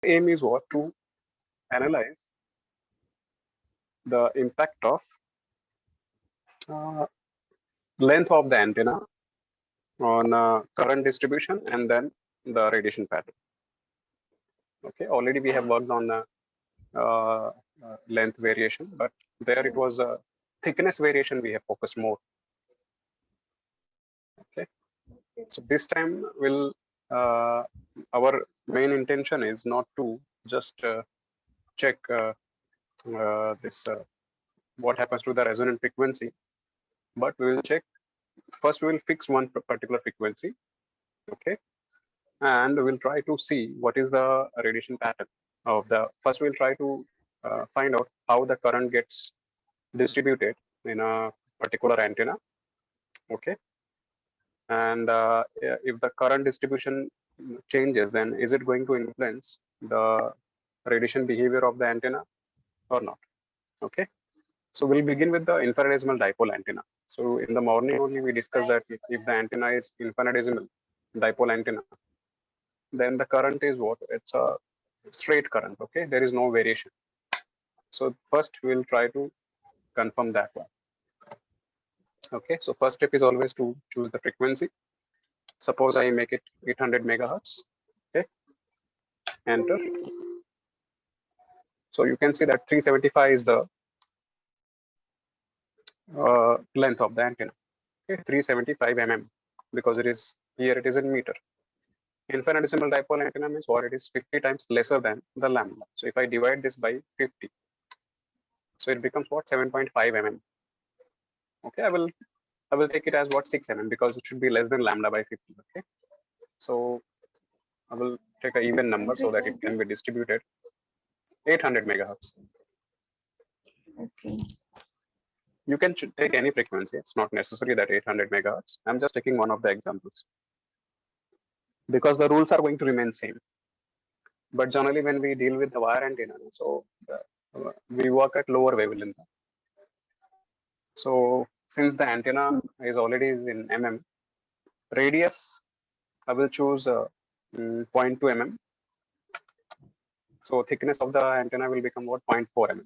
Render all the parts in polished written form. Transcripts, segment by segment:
aim is what? To analyze the impact of uh, length of the antenna on current distribution and then the radiation pattern. Okay, already we have worked on uh, length variation, but there it was a thickness variation we have focused more. Okay, so this time will our main intention is not to just check this what happens to the resonant frequency, but we will check first. We will fix one particular frequency, okay, and we'll try to see what is the radiation pattern of the. First, we'll try to find out how the current gets distributed in a particular antenna, okay, and if the current distribution changes, then is it going to influence the radiation behavior of the antenna or not? Okay, so we'll begin with the infinitesimal dipole antenna. So in the morning only we discussed that if the antenna is infinitesimal dipole antenna, then the current is what? It's a straight current. Okay, there is no variation. So first we'll try to confirm that one. Okay, so first step is always to choose the frequency. Suppose I make it 800 megahertz. Okay, enter. So you can see that 375 is the length of the antenna. Okay, 375 mm, because it is here, it is in meter. Infinitesimal dipole antenna means what? It is 50 times lesser than the lambda. So if I divide this by 50, so it becomes what? 7.5 mm. Okay, I will take it as what? 6 mm, because it should be less than lambda by 50. Okay, so I will take an even number so that it can be distributed. 800 megahertz. Okay. You can take any frequency. It's not necessary that 800 megahertz. I'm just taking one of the examples because the rules are going to remain same. But generally, when we deal with the wire antenna, so we work at lower wavelength. So since the antenna is already in mm, radius, I will choose 0.2 mm. So thickness of the antenna will become what? 0.4 mm.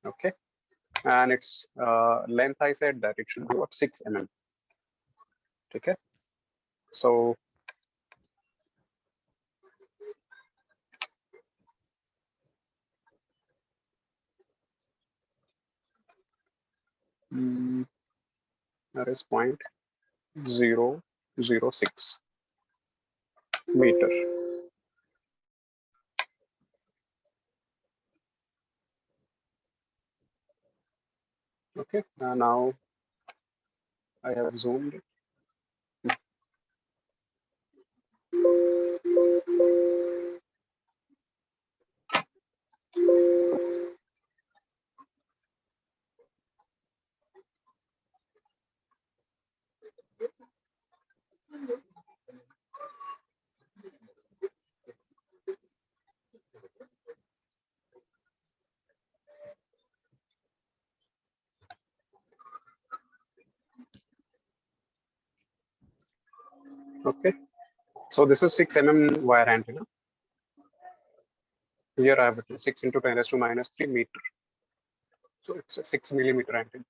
Okay, and its length, I said that it should be what? 6 mm. Okay, so that is 0.006 meter. Okay, now I have zoomed it. Okay, so this is 6 mm wire antenna. Here I have 6 into 10 raised to minus 3 meter. So it's a 6 millimeter antenna.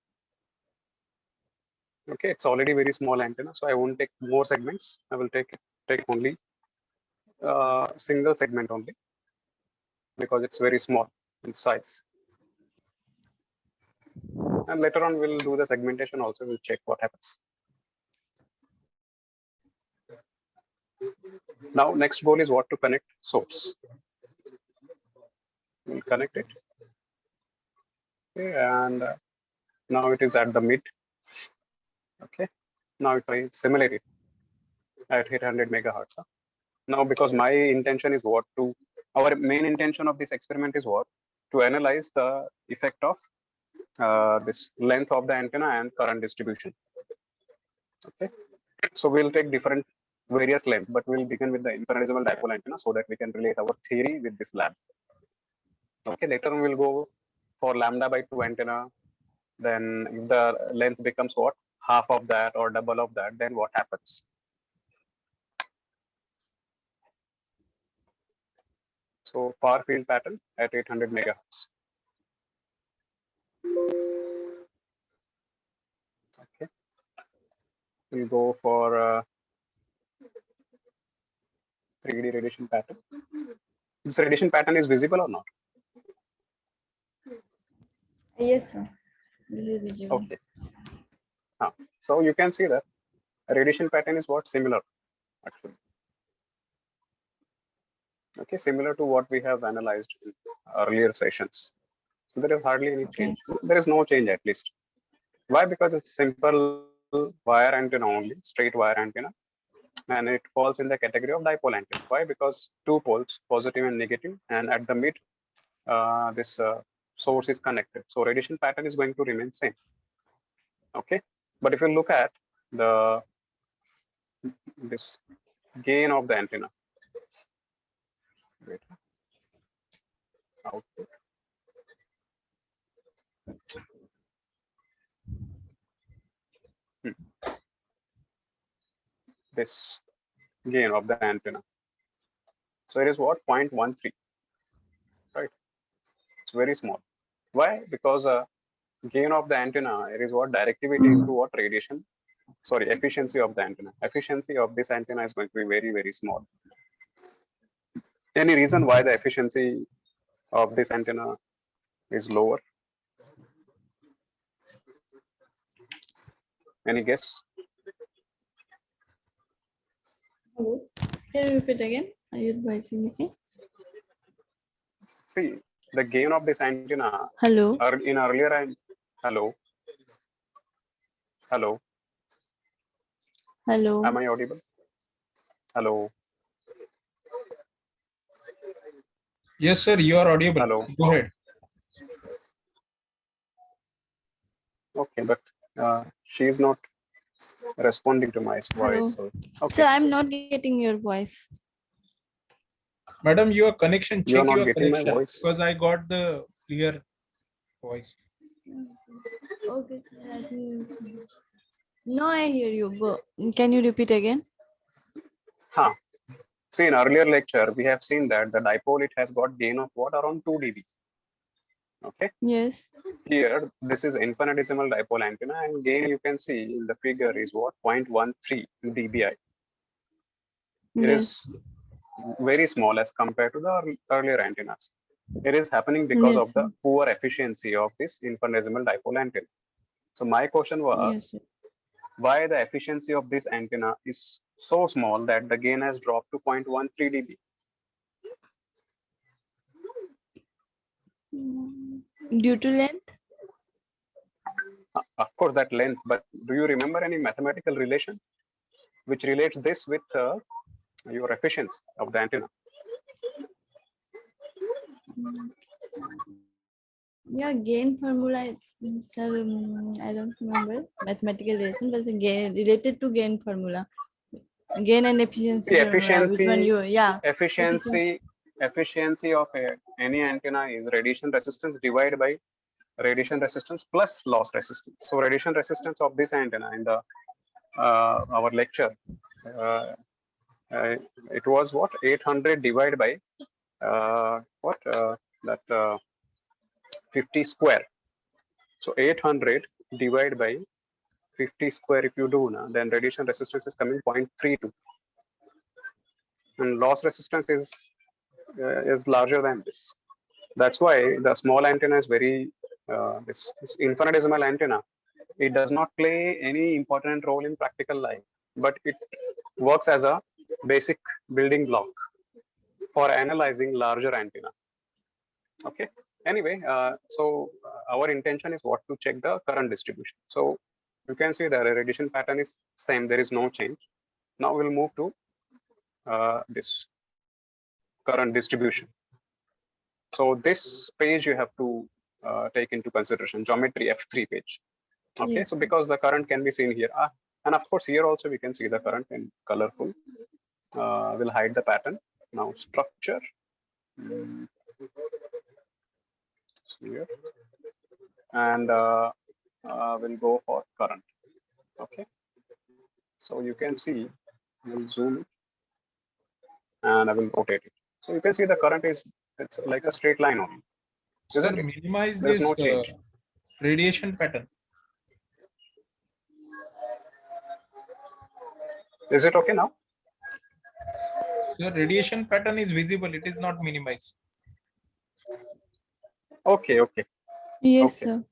Okay, it's already very small antenna, so I won't take more segments. I will take only single segment only because it's very small in size. And later on, we'll do the segmentation also. We'll check what happens. Now, next goal is what? To connect source. We'll connect it. Okay, and now it is at the mid. Okay, now if I simulate it at 800 megahertz. Now, because my intention is what? To our main intention of this experiment is what? To analyze the effect of this length of the antenna and current distribution. Okay, so we'll take different various length, but we'll begin with the infinitesimal dipole antenna so that we can relate our theory with this lab. Okay, later on we'll go for lambda by 2 antenna. Then if the length becomes what? Half of that or double of that, then what happens? So far field pattern at 800 megahertz. Okay, we'll go for 3D radiation pattern. This radiation pattern is visible or not? Yes, sir. This is visible. Okay. So you can see that radiation pattern is what similar actually. Okay, similar to what we have analyzed in earlier sessions. So there is hardly any Okay. change. There is no change at least. Why? Because it's simple wire antenna only, straight wire antenna, and it falls in the category of dipole antenna. Why? Because two poles, positive and negative, and at the mid, this source is connected. So radiation pattern is going to remain same. Okay, but if you look at this gain of the antenna, wait, output. This gain of the antenna. So it is what 0.13, right? It's very small. Why? Because gain of the antenna, it is what directivity into what radiation. Sorry, efficiency of the antenna. Efficiency of this antenna is going to be very, very small. Any reason why the efficiency of this antenna is lower? Any guess? Hello. Can you repeat again? Are you advising me? See, the gain of this antenna Hello. in earlier and hello, hello, Hello. am I audible? Hello, Yes, sir, you are audible. hello. Go ahead. Okay, but she is not responding to my voice. So, okay. Sir, I'm not getting your voice. Madam, your connection, You are check not your getting my connection voice? because I got the clear voice. Okay. No, I hear you. But can you repeat again? Huh. See, in earlier lecture, we have seen that the dipole, it has got gain of what? Around 2 dB. Okay. Yes. Here, this is infinitesimal dipole antenna, and gain you can see in the figure is what? 0.13 dBi. It Yes. is very small as compared to the earlier antennas. It is happening because Yes, of the sir. poor efficiency of this infinitesimal dipole antenna. So my question was, Yes. Sir. why the efficiency of this antenna is so small that the gain has dropped to 0.13 dB? Due to length? Of course, that length, but do you remember any mathematical relation which relates this with your efficiency of the antenna? Yeah, gain formula. Sir, I don't remember mathematical relation, but it's gain related to gain formula. Gain and efficiency See, formula. Which one you? Yeah. efficiency of any antenna is radiation resistance divided by radiation resistance plus loss resistance. So radiation resistance of this antenna in the our lecture, it was what 800 divided by that 50 square. So 800 divided by 50 square, if you do, then radiation resistance is coming 0.32, and loss resistance is larger than this. That's why the small antenna is very this infinitesimal antenna. It does not play any important role in practical life, but it works as a basic building block for analyzing larger antenna. Okay. Anyway, so our intention is what to check the current distribution. So you can see that the radiation pattern is same. There is no change. Now we'll move to this current distribution. So this page you have to take into consideration, geometry F3 page. Okay, Yes. so because the current can be seen here, and of course here also we can see the current in colorful. We'll hide the pattern. Now structure. Here. And we'll go for current. Okay, so you can see, we'll zoom it and I will rotate it. So you can see the current is It's like a straight line only. Sir, Isn't it? minimize There's this no change. radiation pattern. Is it okay now? Sir, radiation pattern is visible. It is not minimized. Okay, okay. Yes, Okay. sir.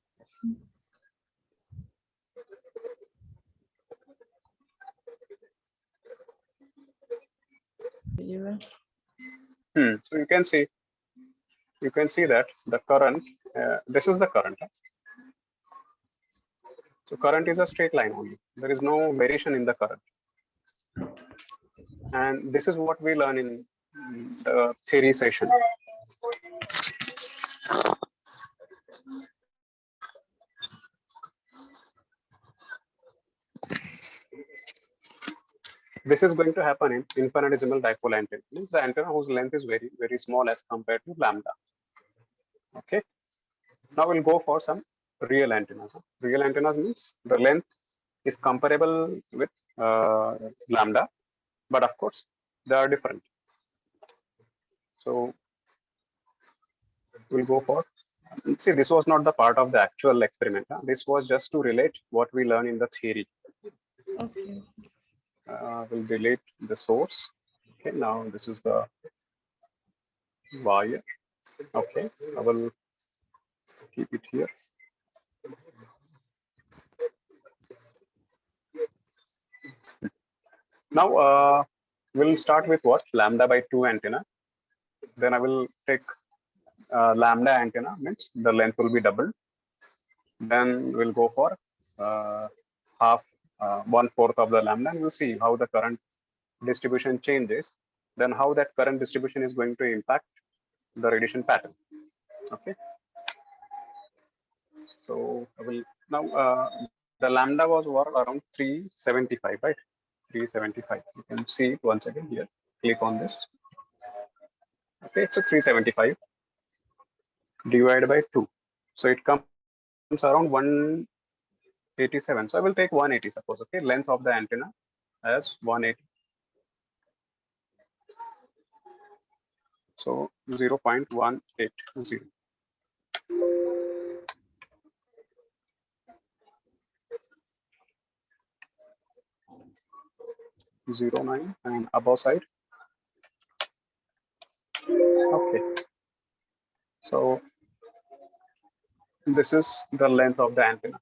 Visible. So you can see that the current, this is the current. Huh? So current is a straight line only. There is no variation in the current. And this is what we learn in the theory session. This is going to happen in infinitesimal dipole antenna. Means the antenna whose length is very, very small as compared to lambda. Okay. Now we'll go for some real antennas. Real antennas means the length is comparable with lambda, but of course they are different. So we'll go for, see, this was not the part of the actual experiment. Huh? This was just to relate what we learn in the theory. Okay. We'll delete the source. Okay, now this is the wire. Okay, I will keep it here. Now we'll start with what? Lambda by 2 antenna. Then I will take lambda antenna, means the length will be doubled. Then we'll go for half, 1/4 of the lambda, and we'll see how the current distribution changes. Then how that current distribution is going to impact the radiation pattern. Okay. So I will now the lambda was around 375, right? 375. You can see it once again here. Click on this. Okay, it's a 375 divided by 2. So it comes around 187. So I will take 180, suppose. Okay, length of the antenna as 180. So 0.180. 0.9 and above side. Okay. So this is the length of the antenna.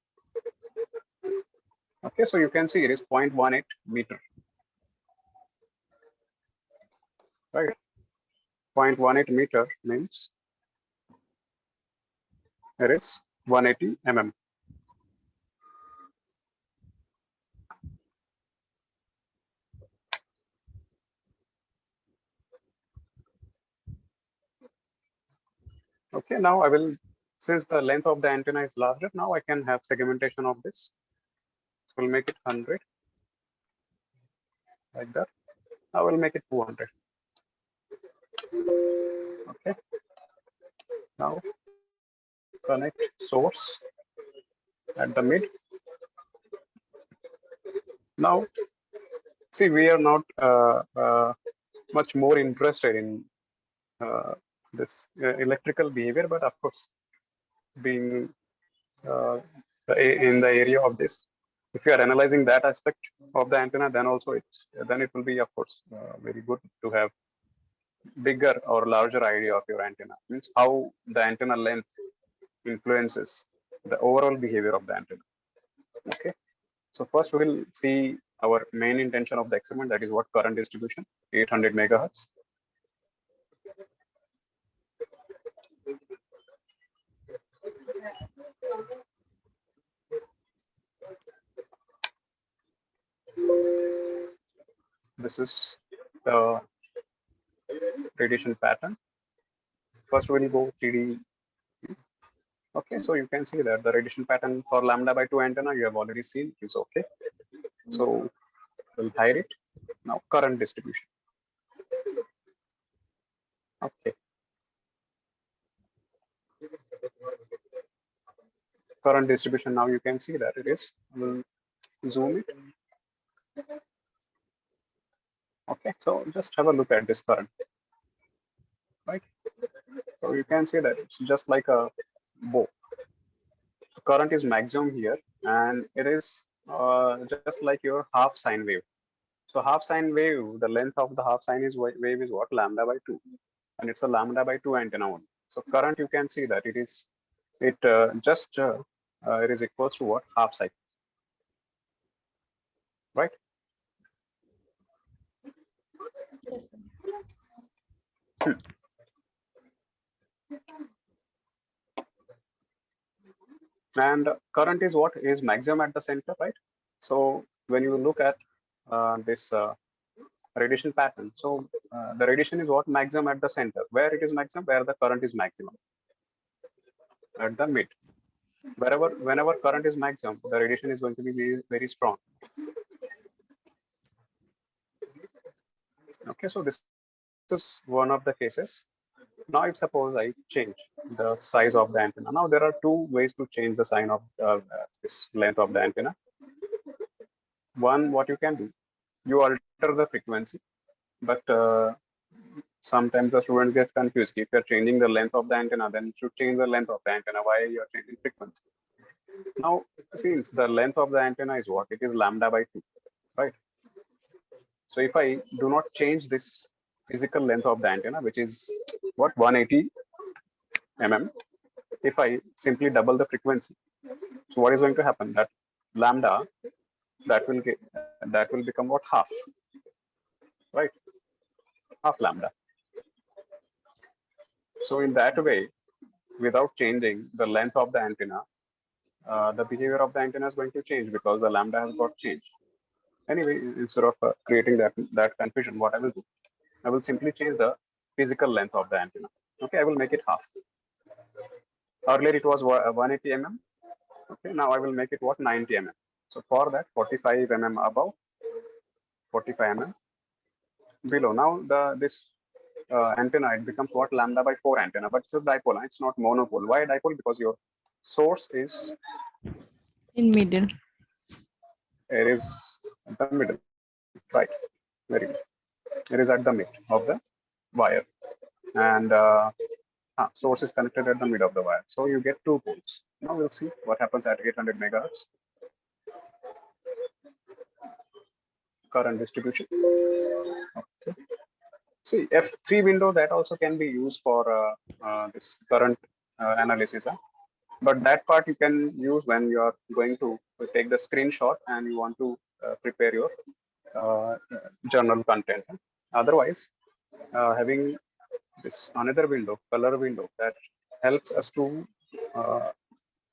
Okay, so you can see it is 0.18 meter. Right. 0.18 meter means it is 180 mm. Okay, now I will, since the length of the antenna is larger, now I can have segmentation of this. So we'll make it 100 like that. I will make it 200. Okay. Now connect source at the mid. Now, see, we are not much more interested in this electrical behavior, but of course, being in the area of this, if you are analyzing that aspect of the antenna, then also it will be, of course, very good to have bigger or larger idea of your antenna. Means how the antenna length influences the overall behavior of the antenna. Okay, so first we will see our main intention of the experiment, that is what? Current distribution, 800 megahertz. This is the radiation pattern. First we will go 3D. Okay, so you can see that the radiation pattern for lambda by 2 antenna you have already seen is okay. So we'll hide it. Now current distribution. Okay. Current distribution, now you can see that it is. We'll zoom it. Okay, so just have a look at this current. Right. So you can see that it's just like a bow. Current is maximum here, and it is just like your half sine wave. So half sine wave, the length of the half sine is wave is what, lambda by 2, and it's a lambda by 2 antenna only. So current, you can see that it is it is equals to what, half cycle, right? Yes, sir. And current is what, is maximum at the center, right? So when you look at this radiation pattern, so the radiation is what, maximum at the center. Where it is maximum? Where the current is maximum, at the mid. Whenever current is maximum, the radiation is going to be very, very strong. Okay, so this is one of the cases. Now, if suppose I change the size of the antenna. Now there are two ways to change the sign of this length of the antenna. One, what you can do, you alter the frequency, but sometimes the student gets confused. If you're changing the length of the antenna, then you should change the length of the antenna. Why you're changing frequency? Now, since the length of the antenna is what? It is lambda by 2, right? So if I do not change this physical length of the antenna, which is what, 180 mm, if I simply double the frequency, so what is going to happen? That lambda, that will become what, half, right? Half lambda. So in that way, without changing the length of the antenna, the behavior of the antenna is going to change because the lambda has got changed. Anyway, instead of creating that confusion, what I will do, I will simply change the physical length of the antenna. Okay, I will make it half. Earlier it was 180 mm. Okay, now I will make it what, 90 mm. So for that, 45 mm above, 45 mm below. Now this antenna, it becomes what, lambda by 4 antenna, but it's a dipole. It's not monopole. Why dipole? Because your source is In middle. it is at the middle, right? Very good. It is at the mid of the wire, and source is connected at the mid of the wire. So you get two poles. Now we'll see what happens at 800 megahertz. Current distribution. Okay. See, F3 window, that also can be used for this current analysis. But that part you can use when you are going to take the screenshot and you want to prepare your journal content. Otherwise, having this another window, color window, that helps us to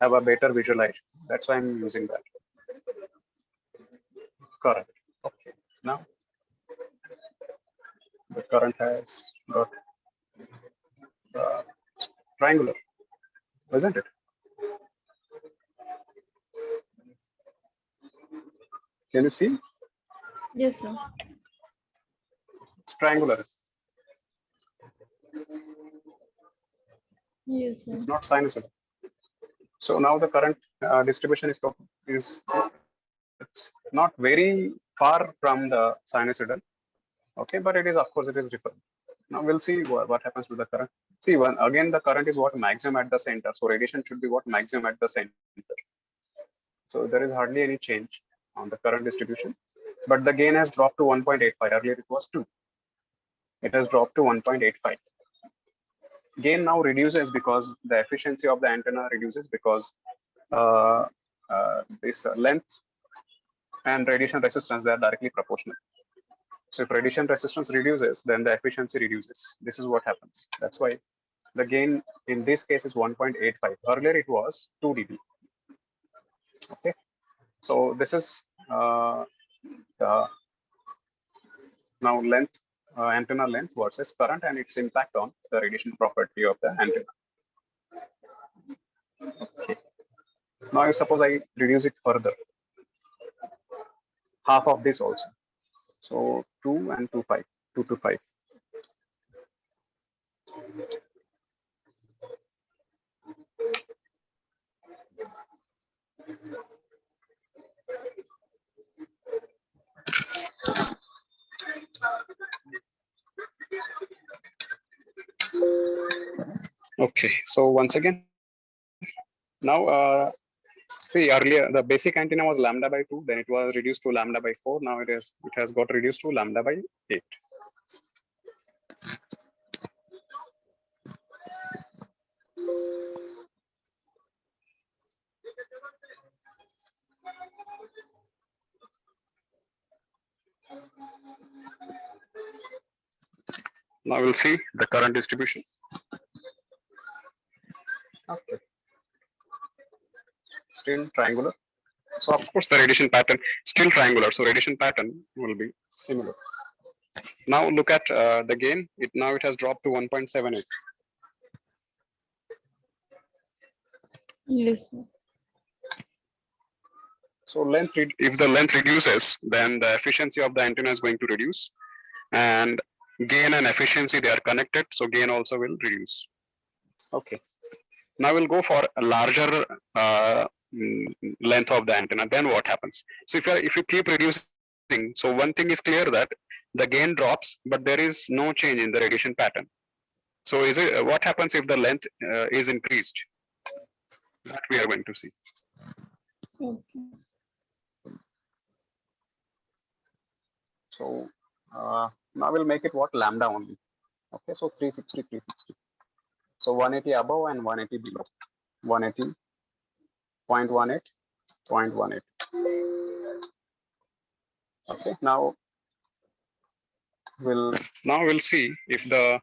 have a better visualization. That's why I'm using that. Current. Okay. Now the current has got triangular, isn't it? Can you see? Yes, sir. It's triangular. Yes, sir. It's not sinusoidal. So now the current distribution is it's not very far from the sinusoidal. Okay, but it is, of course, it is different. Now we'll see what happens to the current. See, again, the current is what, maximum at the center. So radiation should be what, maximum at the center. So there is hardly any change on the current distribution, but the gain has dropped to 1.85. Earlier it was 2. It has dropped to 1.85. Gain now reduces because the efficiency of the antenna reduces because this length and radiation resistance, they are directly proportional. So if radiation resistance reduces, then the efficiency reduces. This is what happens. That's why the gain in this case is 1.85. Earlier it was 2 dB. Okay, so this is the now length, antenna length versus current and its impact on the radiation property of the antenna. Okay. Now suppose I reduce it further, half of this also. So 2 and 2, 5, 2 to 5. Okay, so once again, now see earlier the basic antenna was lambda by 2, then it was reduced to lambda by 4. Now it has got reduced to lambda by 8. Now we'll see the current distribution. Okay. Still triangular. So of course the radiation pattern still triangular. So radiation pattern will be similar. Now look at the gain. It has dropped to 1.78. Yes, sir. So if the length reduces, then the efficiency of the antenna is going to reduce, and gain and efficiency, they are connected. So gain also will reduce. Okay. Now we'll go for a larger length of the antenna. Then what happens? So if you keep reducing, so one thing is clear that the gain drops, but there is no change in the radiation pattern. So what happens if the length is increased? That we are going to see. Okay. So now we'll make it what? Lambda only. Okay, so 360, 360. So 180 above and 180 below. 180, 0.18, 0.18. Okay, now we'll see if the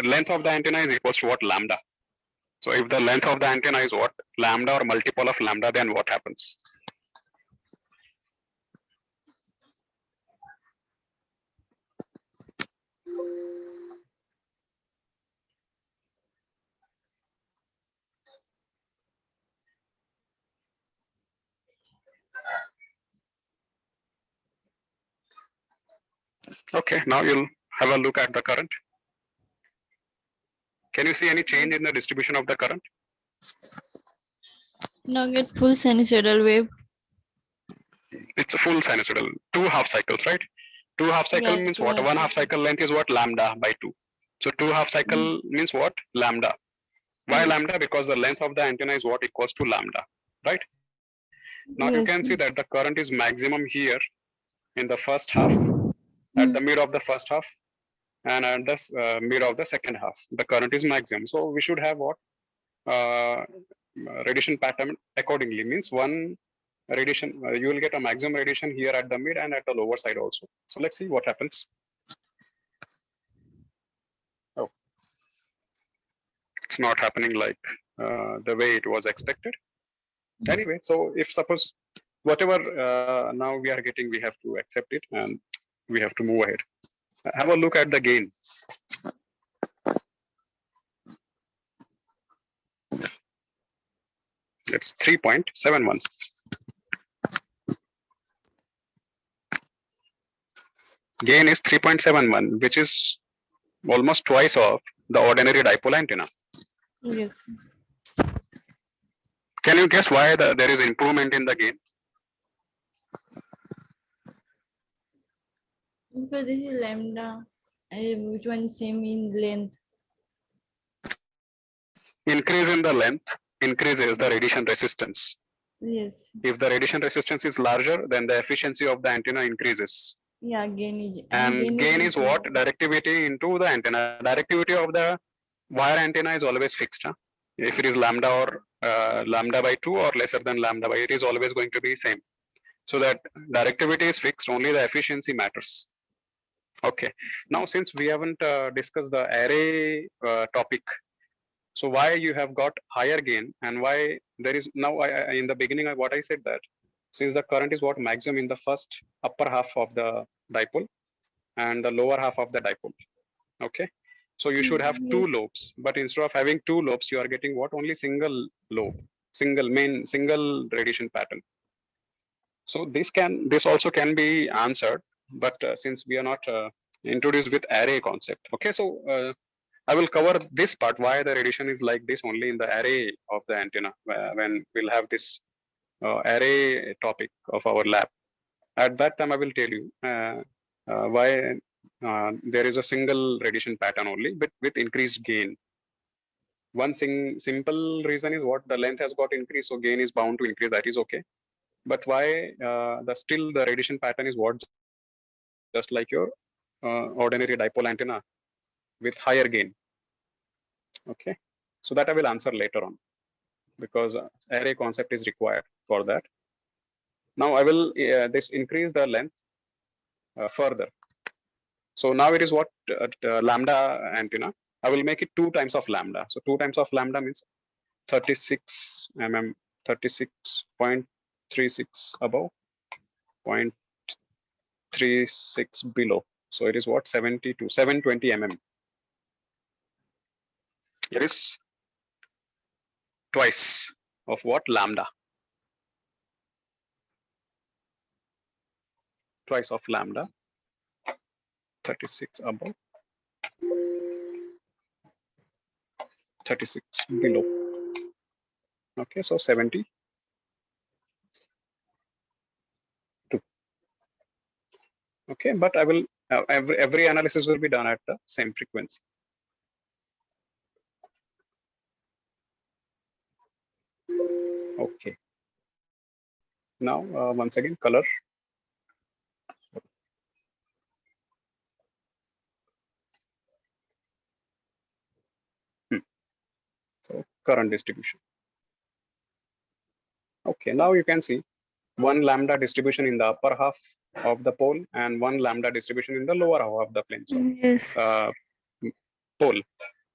length of the antenna is equals to what? Lambda. So if the length of the antenna is what? Lambda or multiple of lambda, then what happens? Okay, now you'll have a look at the current. Can you see any change in the distribution of the current? Now get full sinusoidal wave. It's a full sinusoidal, 2 half cycles, right? 2 half cycle Yeah, means 2 what? half 1 half cycle length is what? Lambda by 2. So 2 half cycle means what? Lambda. Why Yes. lambda? Because the length of the antenna is what? Equals to lambda, right? Now you Yes, can see sir. that the current is maximum here in the first half, at the mid of the first half, and at the mid of the second half. The current is maximum. So we should have what? Radiation pattern accordingly, means one radiation, you will get a maximum radiation here at the mid and at the lower side also. So let's see what happens. Oh, it's not happening like the way it was expected. Anyway, so if suppose whatever now we are getting, we have to accept it and we have to move ahead. Have a look at the gain. It's 3.71. Gain is 3.71, which is almost twice of the ordinary dipole antenna. Yes. Can you guess why there is improvement in the gain? Because this is lambda, which one is same in length. Increase in the length increases the radiation resistance. Yes. If the radiation resistance is larger, then the efficiency of the antenna increases. Yeah, gain is. And gain is what? Directivity into the antenna. Directivity of the wire antenna is always fixed. Huh? If it is lambda or lambda by 2 or lesser than lambda by, it is always going to be same. So that directivity is fixed, only the efficiency matters. Okay. Now, since we haven't discussed the array topic, so why you have got higher gain and why there is now in the beginning what I said that since the current is what maximum in the first upper half of the dipole and the lower half of the dipole. Okay. So you should have two lobes, but instead of having two lobes, you are getting what? Only single lobe, single radiation pattern. So this also can be answered, but since we are not introduced with array concept. Okay, so I will cover this part why the radiation is like this only in the array of the antenna when we'll have this array topic of our lab. At that time, I will tell you why there is a single radiation pattern only, but with increased gain. one simple reason is what the length has got increased, so gain is bound to increase. That is okay. But why still the radiation pattern is what, just like your ordinary dipole antenna with higher gain. Okay, so that I will answer later on, because array concept is required for that. Now I will this increase the length further. So now it is what lambda antenna. I will make it 2 times of lambda. So 2 times of lambda means 36 mm, 36.36 above, 0.36 below. So it is what, 720 mm. It is twice of what, lambda. Twice of lambda, 36 above, 36 below. Okay, so 72. Okay, but I will every analysis will be done at the same frequency. Okay. Now once again, color. So current distribution. Okay, now you can see one lambda distribution in the upper half of the pole and one lambda distribution in the lower half of the plane. So Yes. pole.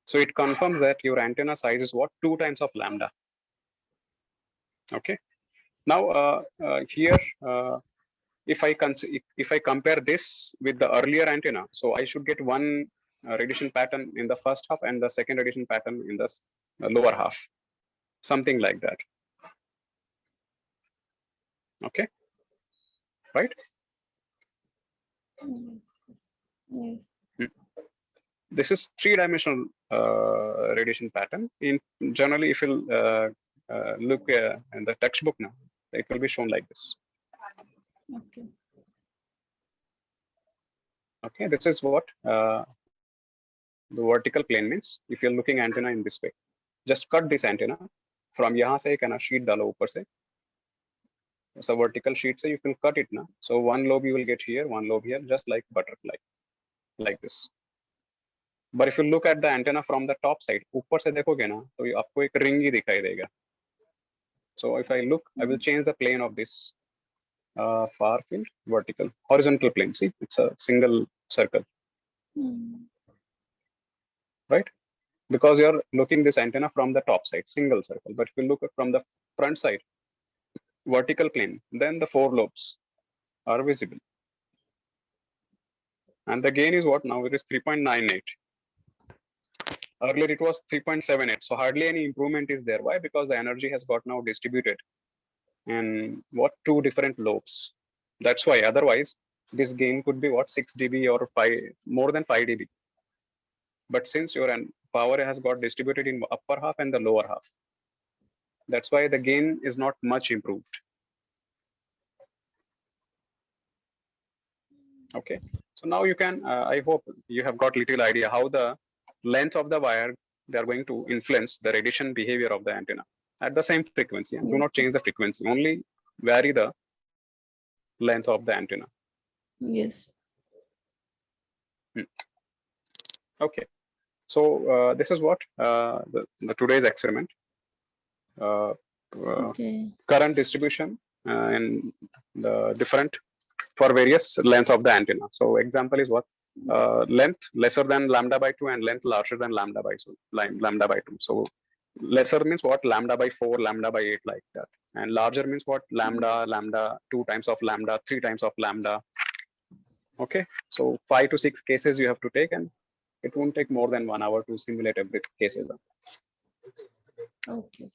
So it confirms that your antenna size is what, 2 times of lambda. Okay. Now here, if I compare this with the earlier antenna, so I should get one radiation pattern in the first half and the second radiation pattern in the lower half, something like that. Okay, right? Yes. This is 3-dimensional radiation pattern. In generally, if you look in the textbook now, it will be shown like this. Okay. Okay, this is what the vertical plane means. If you're looking antenna in this way, just cut this antenna from yahan se एक sheet डालो ऊपर से. So vertical sheet से you will cut it now. So one lobe you will get here, one lobe here, just like butterfly, like this. But if you look at the antenna from the top side, ऊपर से देखोगे ना, तो ये आपको एक ring ही दिखाई देगा. So if I look, I will change the plane of this far field, vertical, horizontal plane. See, it's a single circle, right? Because you're looking this antenna from the top side, single circle. But if you look at from the front side, vertical plane, then the 4 lobes are visible. And the gain is what now? It is 3.98. Earlier it was 3.78. So hardly any improvement is there. Why? Because the energy has got now distributed in what, 2 different lobes. That's why. Otherwise, this gain could be what, 6 dB or 5, more than 5 dB. But since your power has got distributed in upper half and the lower half, that's why the gain is not much improved. Okay, so now you can, I hope you have got little idea how the length of the wire, they are going to influence the radiation behavior of the antenna at the same frequency. And do not change the frequency, only vary the length of the antenna. Yes. Okay, so this is what the today's experiment. Okay. Current distribution and the different for various length of the antenna. So example is what, length lesser than lambda by 2 and length larger than lambda by 2. So lesser means what, lambda by 4, lambda by 8, like that. And larger means what, lambda 2 times of lambda, 3 times of lambda. Okay, so 5 to 6 cases you have to take, and it won't take more than 1 hour to simulate every cases. Okay.